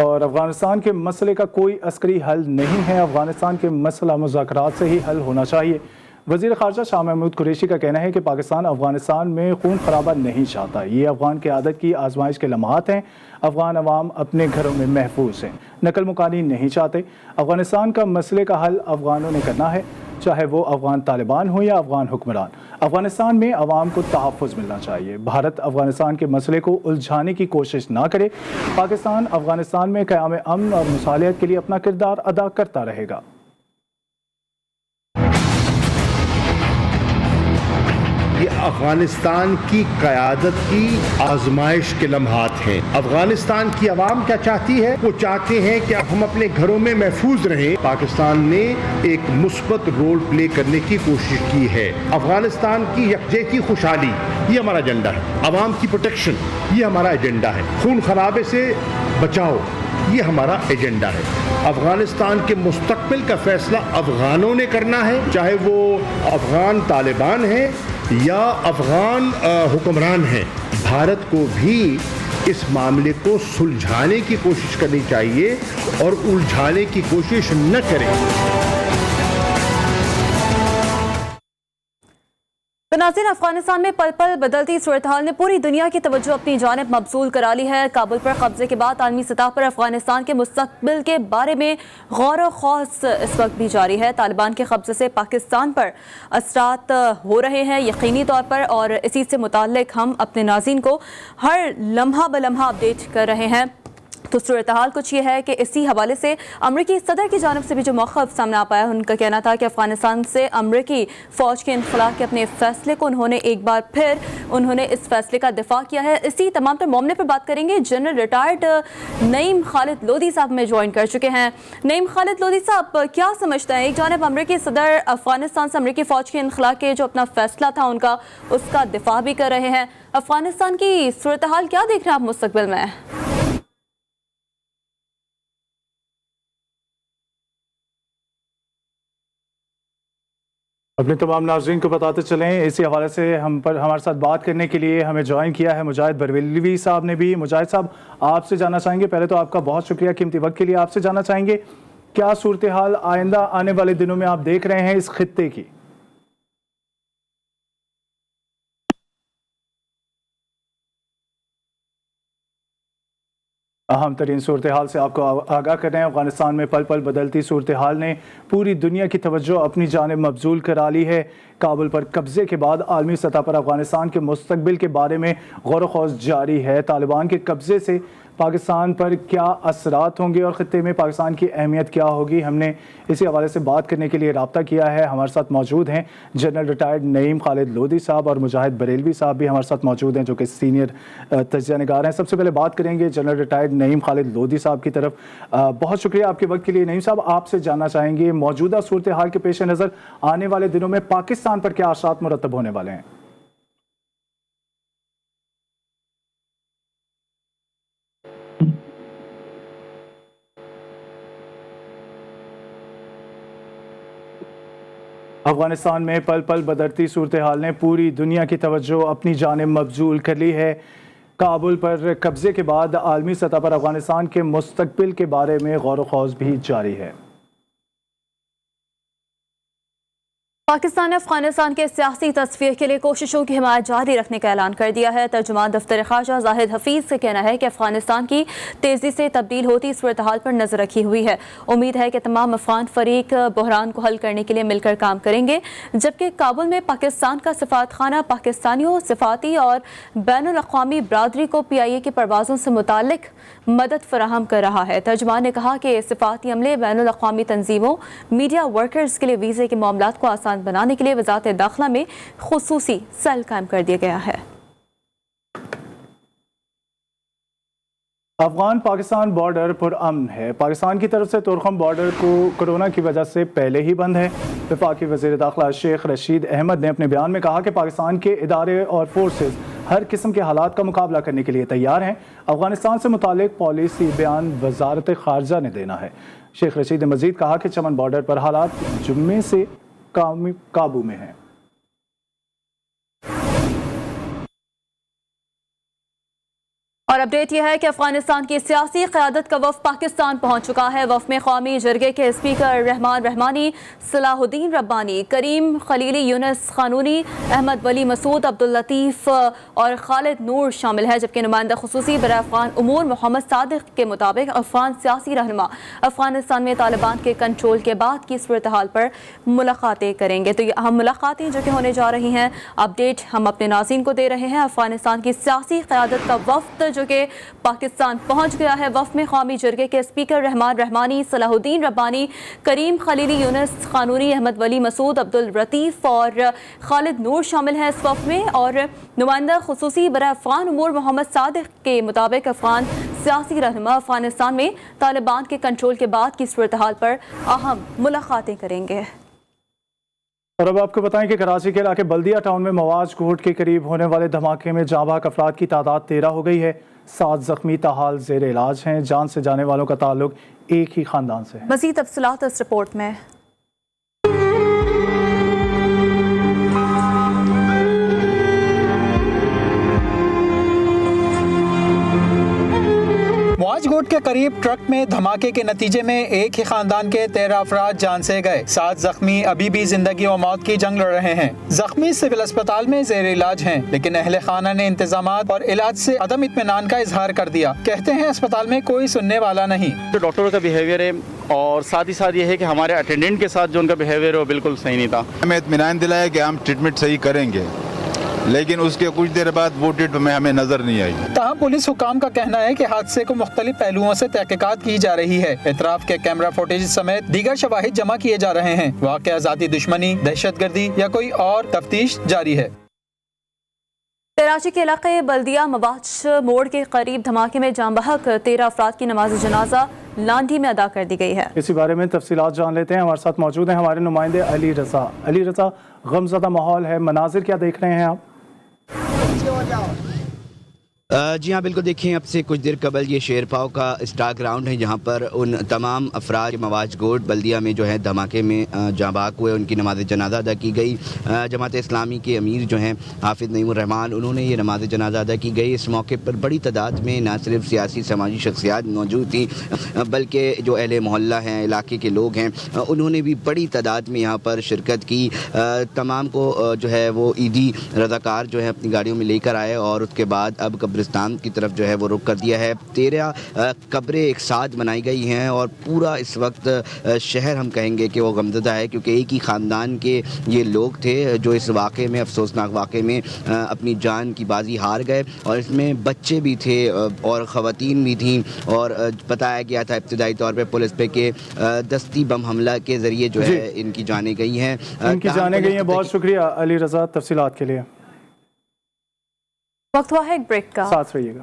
اور افغانستان کے مسئلے کا کوئی عسکری حل نہیں ہے، افغانستان کے مسئلہ مذاکرات سے ہی حل ہونا چاہیے۔ وزیر خارجہ شاہ محمود قریشی کا کہنا ہے کہ پاکستان افغانستان میں خون خرابہ نہیں چاہتا، یہ افغان قیادت کی آزمائش کے لمحات ہیں۔ افغان عوام اپنے گھروں میں محفوظ ہیں، نقل مکانی نہیں چاہتے۔ افغانستان کا مسئلے کا حل افغانوں نے کرنا ہے، چاہے وہ افغان طالبان ہوں یا افغان حکمران۔ افغانستان میں عوام کو تحفظ ملنا چاہیے۔ بھارت افغانستان کے مسئلے کو الجھانے کی کوشش نہ کرے۔ پاکستان افغانستان میں قیام امن اور مصالحت کے لیے اپنا کردار ادا کرتا رہے گا۔ یہ افغانستان کی قیادت کی آزمائش کے لمحات ہیں۔ افغانستان کی عوام کیا چاہتی ہے؟ وہ چاہتے ہیں کہ ہم اپنے گھروں میں محفوظ رہیں۔ پاکستان نے ایک مثبت رول پلے کرنے کی کوشش کی ہے۔ افغانستان کی یکجہتی خوشحالی یہ ہمارا ایجنڈا ہے۔ عوام کی پروٹیکشن یہ ہمارا ایجنڈا ہے۔ خون خرابے سے بچاؤ یہ ہمارا ایجنڈا ہے۔ افغانستان کے مستقبل کا فیصلہ افغانوں نے کرنا ہے، چاہے وہ افغان طالبان ہیں یا افغان حکمران ہیں۔ بھارت کو بھی اس معاملے کو سلجھانے کی کوشش کرنی چاہیے اور الجھانے کی کوشش نہ کریں۔ ناظرین، افغانستان میں پل پل بدلتی صورتحال نے پوری دنیا کی توجہ اپنی جانب مبذول کرا لی ہے۔ کابل پر قبضے کے بعد عالمی سطح پر افغانستان کے مستقبل کے بارے میں غور و خوض اس وقت بھی جاری ہے۔ طالبان کے قبضے سے پاکستان پر اثرات ہو رہے ہیں یقینی طور پر، اور اسی سے متعلق ہم اپنے ناظرین کو ہر لمحہ بلمحہ اپڈیٹ کر رہے ہیں۔ تو صورتحال کچھ یہ ہے کہ اسی حوالے سے امریکی صدر کی جانب سے بھی جو موقف سامنے آ پایا، ان کا کہنا تھا کہ افغانستان سے امریکی فوج کے انخلا کے اپنے فیصلے کو انہوں نے ایک بار پھر اس فیصلے کا دفاع کیا ہے۔ اسی تمام پر معاملے پر بات کریں گے۔ جنرل ریٹائرڈ نعیم خالد لودھی صاحب میں جوائن کر چکے ہیں۔ نعیم خالد لودھی صاحب، کیا سمجھتے ہیں؟ ایک جانب امریکی صدر افغانستان سے امریکی فوج کے انخلا کے جو اپنا فیصلہ تھا ان کا، اس کا دفاع بھی کر رہے ہیں۔ افغانستان کی صورتحال کیا دیکھ رہے ہیں آپ مستقبل میں؟ اپنے تمام ناظرین کو بتاتے چلیں، اسی حوالے سے ہمارے ساتھ بات کرنے کے لیے ہمیں جوائن کیا ہے مجاہد بریلوی صاحب نے بھی۔ مجاہد صاحب، آپ سے جاننا چاہیں گے، پہلے تو آپ کا بہت شکریہ قیمتی وقت کے لیے۔ آپ سے جاننا چاہیں گے کیا صورتحال آئندہ آنے والے دنوں میں آپ دیکھ رہے ہیں اس خطے کی؟ اہم ترین صورتحال سے آپ کو آگاہ کر رہے ہیں۔ افغانستان میں پل پل بدلتی صورتحال نے پوری دنیا کی توجہ اپنی جانب مبذول کرا لی ہے۔ کابل پر قبضے کے بعد عالمی سطح پر افغانستان کے مستقبل کے بارے میں غور و خوض جاری ہے۔ طالبان کے قبضے سے پاکستان پر کیا اثرات ہوں گے اور خطے میں پاکستان کی اہمیت کیا ہوگی؟ ہم نے اسی حوالے سے بات کرنے کے لیے رابطہ کیا ہے۔ ہمارے ساتھ موجود ہیں جنرل ریٹائرڈ نعیم خالد لودھی صاحب اور مجاہد بریلوی صاحب بھی ہمارے ساتھ موجود ہیں جو کہ سینئر تجزیہ نگار ہیں۔ سب سے پہلے بات کریں گے جنرل ریٹائرڈ نعیم خالد لودھی صاحب کی طرف۔ بہت شکریہ آپ کے وقت کے لیے۔ نعیم صاحب، آپ سے جاننا چاہیں گے موجودہ صورتحال کے پیش نظر آنے والے دنوں میں پاکستان پر کیا اثرات مرتب ہونے والے ہیں؟ افغانستان میں پل پل بدلتی صورتحال نے پوری دنیا کی توجہ اپنی جانب مبذول کر لی ہے۔ کابل پر قبضے کے بعد عالمی سطح پر افغانستان کے مستقبل کے بارے میں غور و خوض بھی جاری ہے۔ پاکستان نے افغانستان کے سیاسی تصفیہ کے لیے کوششوں کی حمایت جاری رکھنے کا اعلان کر دیا ہے۔ ترجمان دفتر خارجہ زاہد حفیظ کا کہنا ہے کہ افغانستان کی تیزی سے تبدیل ہوتی صورتحال پر نظر رکھی ہوئی ہے۔ امید ہے کہ تمام افغان فریق بحران کو حل کرنے کے لیے مل کر کام کریں گے، جبکہ کابل میں پاکستان کا سفارت خانہ پاکستانیوں، سفارتی اور بین الاقوامی برادری کو PIA کی پروازوں سے متعلق مدد فراہم کر رہا ہے۔ ترجمان نے کہا کہ سفارتی عملے، بین الاقوامی تنظیموں، میڈیا ورکرز کے لیے ویزے کے معاملات کو آسان بنانے کے لیے وزارت داخلہ میں خصوصی سیل قائم کر دیا گیا ہے۔ افغان پاکستان بارڈر پرامن ہے۔ پاکستان کی طرف سے تورخم بارڈر کو کورونا کی وجہ سے پہلے ہی بند ہے۔ وفاقی وزیر داخلہ شیخ رشید احمد نے اپنے بیان میں کہا کہ پاکستان کے ادارے اور فورسز ہر قسم کے حالات کا مقابلہ کرنے کے لیے تیار ہیں۔ افغانستان سے متعلق پالیسی بیان وزارت خارجہ نے دینا ہے۔ شیخ رشید نے مزید کہا کہ چمن بارڈر پر حالات جمعے سے قابو میں ہیں۔ اور اپڈیٹ یہ ہے کہ افغانستان کی سیاسی قیادت کا وفد پاکستان پہنچ چکا ہے۔ وفد میں قومی جرگے کے اسپیکر رحمان رحمانی، صلاح الدین ربانی، کریم خلیلی، یونس قانونی، احمد ولی مسعود، عبداللطیف اور خالد نور شامل ہیں، جبکہ نمائندہ خصوصی برائے افغان امور محمد صادق کے مطابق افغان سیاسی رہنما افغانستان میں طالبان کے کنٹرول کے بعد کی صورتحال پر ملاقاتیں کریں گے۔ تو یہ اہم ملاقاتیں جو کہ ہونے جا رہی ہیں، اپڈیٹ ہم اپنے ناظرین کو دے رہے ہیں۔ افغانستان کی سیاسی قیادت کا وفد جو کہ پاکستان پہنچ گیا ہے۔ وفد میں قومی جرگے کے اسپیکر رحمان رحمانی، صلاح الدین ربانی، کریم خلیلی، یونس قانونی، احمد ولی مسعود، عبداللطیف اور خالد نور شامل ہیں اس وفد میں، اور نمائندہ خصوصی برائے افغان امور محمد صادق کے مطابق افغان سیاسی رہنما افغانستان میں طالبان کے کنٹرول کے بعد کی صورتحال پر اہم ملاقاتیں کریں گے۔ اور اب آپ کو بتائیں کہ کراچی کے علاقے بلدیہ ٹاؤن میں مواج گھوٹ کے قریب ہونے والے دھماکے میں جاں بحق افراد کی تعداد 13 ہو گئی ہے۔ 7 زخمی تاحال زیر علاج ہیں۔ جان سے جانے والوں کا تعلق ایک ہی خاندان سے ہے۔ مزید تفصیلات اس رپورٹ میں۔ مواج گھوٹ کے قریب ٹرک میں دھماکے کے نتیجے میں ایک ہی خاندان کے 13 افراد جان سے گئے۔ 7 زخمی ابھی بھی زندگی و موت کی جنگ لڑ رہے ہیں۔ زخمی سول اسپتال میں زیر علاج ہیں، لیکن اہل خانہ نے انتظامات اور علاج سے عدم اطمینان کا اظہار کر دیا۔ کہتے ہیں اسپتال میں کوئی سننے والا نہیں۔ جو ڈاکٹروں کا بیہیویئر ہے اور ساتھ ہی ساتھ یہ ہے کہ ہمارے اٹینڈنٹ کے ساتھ جو ان کا بیہیویئر ہے وہ بالکل صحیح نہیں تھا۔ ہمیں اطمینان دلایا کہ ہم ٹریٹمنٹ صحیح کریں گے، لیکن اس کے کچھ دیر بعد وہ ٹریٹمنٹ میں ہمیں نظر نہیں آئی۔ تاہم پولیس حکام کا کہنا ہے کہ حادثے کو مختلف پہلوؤں سے تحقیقات کی جا رہی ہے۔ اطراف کے کیمرہ فوٹیج سمیت دیگر شواہد جمع کیے جا رہے ہیں۔ واقعہ ذاتی دشمنی، دہشت گردی یا کوئی اور تفتیش جاری ہے۔ کراچی کے علاقے بلدیہ مواج موڑ کے قریب دھماکے میں جاں بحق 13 افراد کی نماز جنازہ لانڈھی میں ادا کر دی گئی ہے۔ اسی بارے میں تفصیلات جان لیتے ہیں۔ ہمارے ساتھ موجود ہیں ہمارے نمائندے علی رضا۔ علی رضا، غمزدہ ماحول ہے، مناظر کیا دیکھ رہے ہیں آپ؟ جی ہاں بالکل، دیکھیں اب سے کچھ دیر قبل یہ شیر پاؤ کا اسٹار گراؤنڈ ہے جہاں پر ان تمام افراد مواج گھوٹ بلدیہ میں جو ہے دھماکے میں جاں بحق ہوئے، ان کی نماز جنازہ ادا کی گئی۔ جماعت اسلامی کے امیر جو ہیں حافظ نعیم الرحمان، انہوں نے یہ نماز جنازہ ادا کی گئی۔ اس موقع پر بڑی تعداد میں نہ صرف سیاسی سماجی شخصیات موجود تھیں بلکہ جو اہل محلہ ہیں، علاقے کے لوگ ہیں، انہوں نے بھی بڑی تعداد میں یہاں پر شرکت کی۔ تمام کو جو ہے وہ عیدی رضاکار جو ہے اپنی گاڑیوں میں لے کر آئے اور اس کے بعد اب قبرستان کی طرف جو ہے وہ رخ کر دیا ہے۔ 13 قبریں ایک ساتھ بنائی گئی ہیں اور پورا اس وقت شہر ہم کہیں گے کہ وہ غمزدہ ہے، کیونکہ ایک ہی خاندان کے یہ لوگ تھے جو اس واقعے میں، افسوسناک واقعے میں اپنی جان کی بازی ہار گئے، اور اس میں بچے بھی تھے اور خواتین بھی تھیں، اور بتایا گیا تھا ابتدائی طور پہ پولیس پہ کہ دستی بم حملہ کے ذریعے جو ہے ان کی جانیں گئی ہیں۔ ان کی جانیں گئی ہیں۔ بہت شکریہ علی رضا تفصیلات کے لیے۔ وقت ہوا ہے ایک بریک کا، ساتھ رہیے گا۔